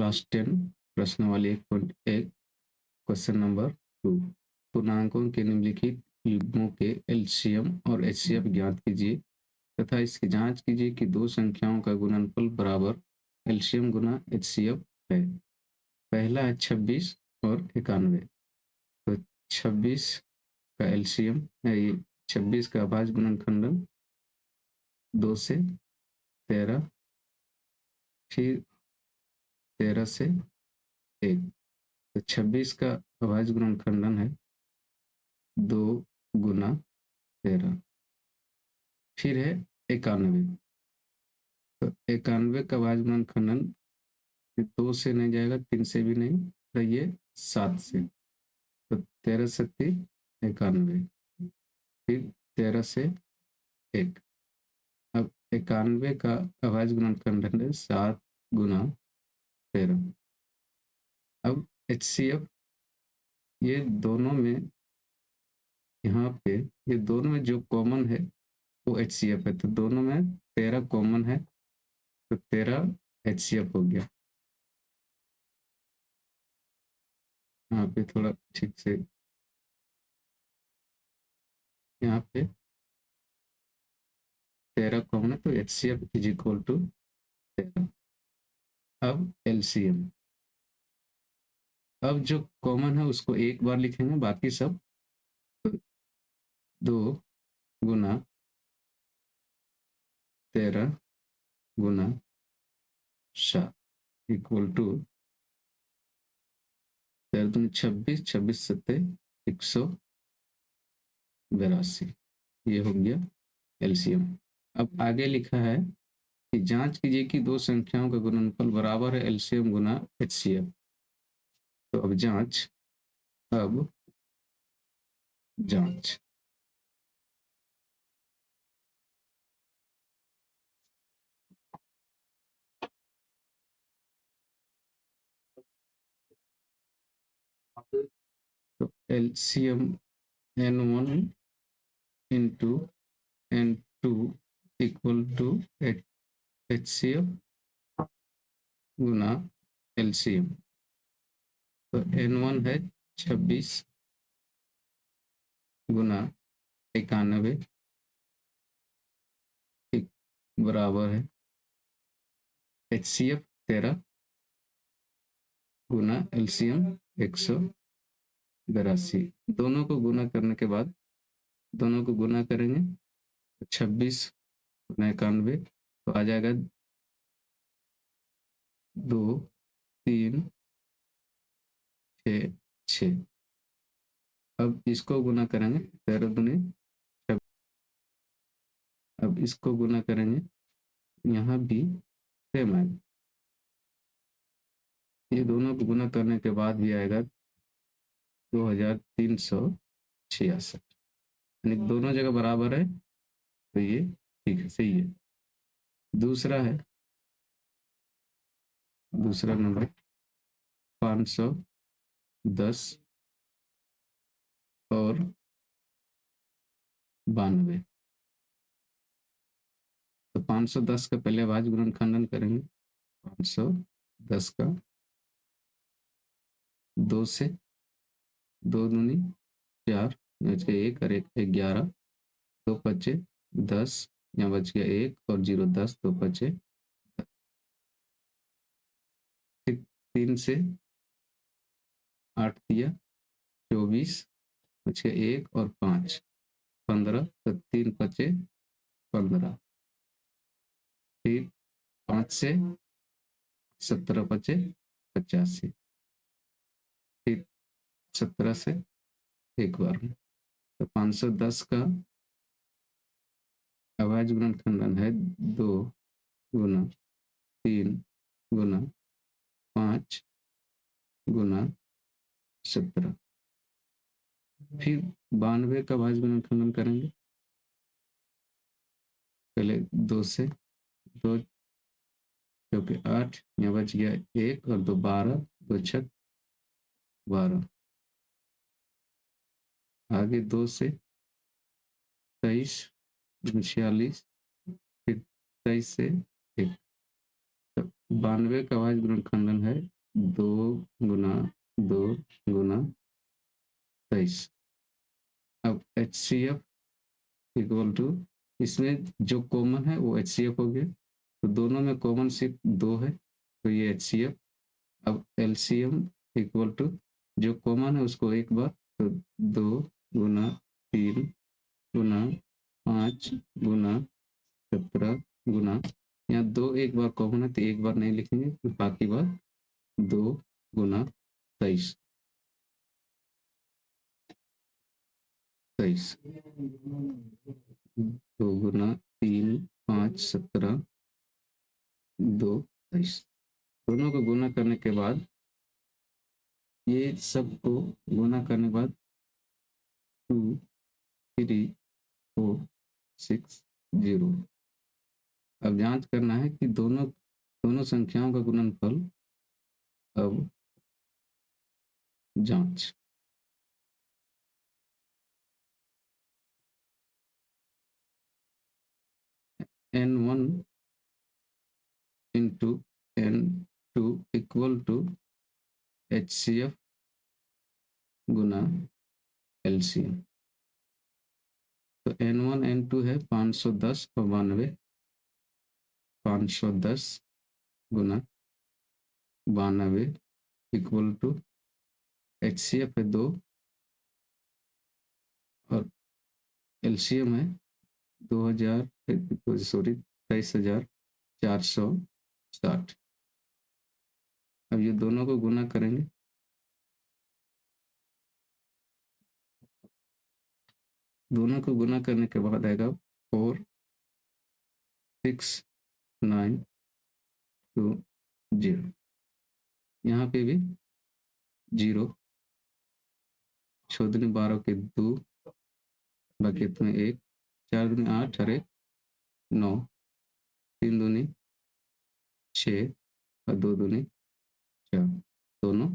Class 10 प्रश्नावली 1.1 question number 2। पूर्णांकों के निम्नलिखित युग्मों के एलसीएम और एचसीएफ ज्ञात कीजिए तथा इसकी जांच कीजिए कि दो संख्याओं का गुणनफल बराबर एलसीएम गुना एचसीएफ है। पहला है 26 और 91। तो 26 का एलसीएम है ये 26 का अभाज्य गुणनखंडन 2 से 13, फिर 13 से 1। तो 26 का अभाज्य गुणनखंडन है 2 गुना 13। फिर है 91। तो 91 का अभाज्य गुणनखंडन 2 से नहीं जाएगा, 3 से भी नहीं, तो ये 7 से। तो 13 सत्ती 91, फिर 13 से 1। अब 91 का अभाज्य गुणनखंडन है 7 गुना 13। अब एचसीएफ, ये दोनों में, यहाँ पे ये दोनों में जो कॉमन है वो एचसीएफ है। तो दोनों में 13 कॉमन है, तो 13 एचसीएफ हो गया। यहाँ पे थोड़ा ठीक से, यहाँ पे 13 कॉमन है तो एचसीएफ इज इक्वल टू 13। अब एलसीएम, अब जो कॉमन है उसको एक बार लिखेंगे, बाकी सब 2 गुना 13 गुना 7 इक्वल टू 13 दूनी 26, 26 सत्ते 182। ये हो गया एलसीएम। अब आगे लिखा है कि जांच कीजिए कि दो संख्याओं का गुणनफल बराबर है एलसीएम गुना एचसीएफ। तो अब जांच, अब जांच, तो LCM n1 into n2 equal to HCF गुना एलसीएम। तो n1 है 26 गुना 91 बराबर है एचसीएफ 13 गुना एलसीएम 182। दोनों को गुना करने के बाद, दोनों को गुना करेंगे तो 26 गुना 91 तो आ जाएगा 2 3 6 6। अब इसको गुना करेंगे 13 दूनी 26। अब इसको गुना करेंगे, यहाँ भी सेम है, ये दोनों को गुना करने के बाद भी आएगा 2366, यानी दोनों जगह बराबर है, तो ये ठीक है, सही है। दूसरा है, दूसरा नंबर 510 और 92। तो 510 का पहले अभाज्य गुणनखंडन करेंगे। 510 का 2 से, 2 दूनी 4, बच गया 1 और 1 11, 2 पचे 10, यहाँ बच गया 1 और 0 10, 2 पचे 3 से 8 दिया 24, बच गया 1 और 5 15, तो 3 पचे 15, फिर 5 से 17 पचे 85, फिर 17 से एक बार में। तो 510 का अभाज्य गुणनखंडन है 2 गुना 3 गुना 5 गुना 17। फिर 92 का अभाज्य गुणनखंडन करेंगे, पहले 2 से, 2 क्योंकि 8, यहाँ बच गया 1 और 2 12, 2 छक 12, आगे 2 से 23, 46, फिर 23 से 1, तो 92 का अभाज्य गुणनखंडन है 2 गुना 2 गुना 23। अब HCF इक्वल टू, इसमें जो कॉमन है वो HCF हो गया, तो दोनों में कॉमन सिर्फ 2 है, तो ये HCF। अब LCM इक्वल टू, जो कॉमन है उसको एक बार, तो 2 गुना 3 गुना 5 गुना 17 गुना, यहाँ 2 एक बार कॉमन है तो एक बार नहीं लिखेंगे, तो बाकी बार 2 गुना 23 23, 2 गुना 3 5 17 2 23, दोनों को गुना करने के बाद, ये सब को गुना करने के बाद 2 3 4 6 0। अब जांच करना है कि दोनों दोनों संख्याओं का गुणनफल। अब जांच, N1 into N2 equal to HCF गुना LCM। तो N1 N2 है 510 और 92, 510 गुना 92 इक्वल टू HCF है 2 और LCM है 23,460। अब ये दोनों को गुना करेंगे, दोनों को गुना करने के बाद आएगा 46920। यहाँ पे भी 0, 6 दूनी 12 के 2, बाकी में 1, 4 दूनी 8 और 1 9, 3 दूनी 6 और 2 दूनी 4, दोनों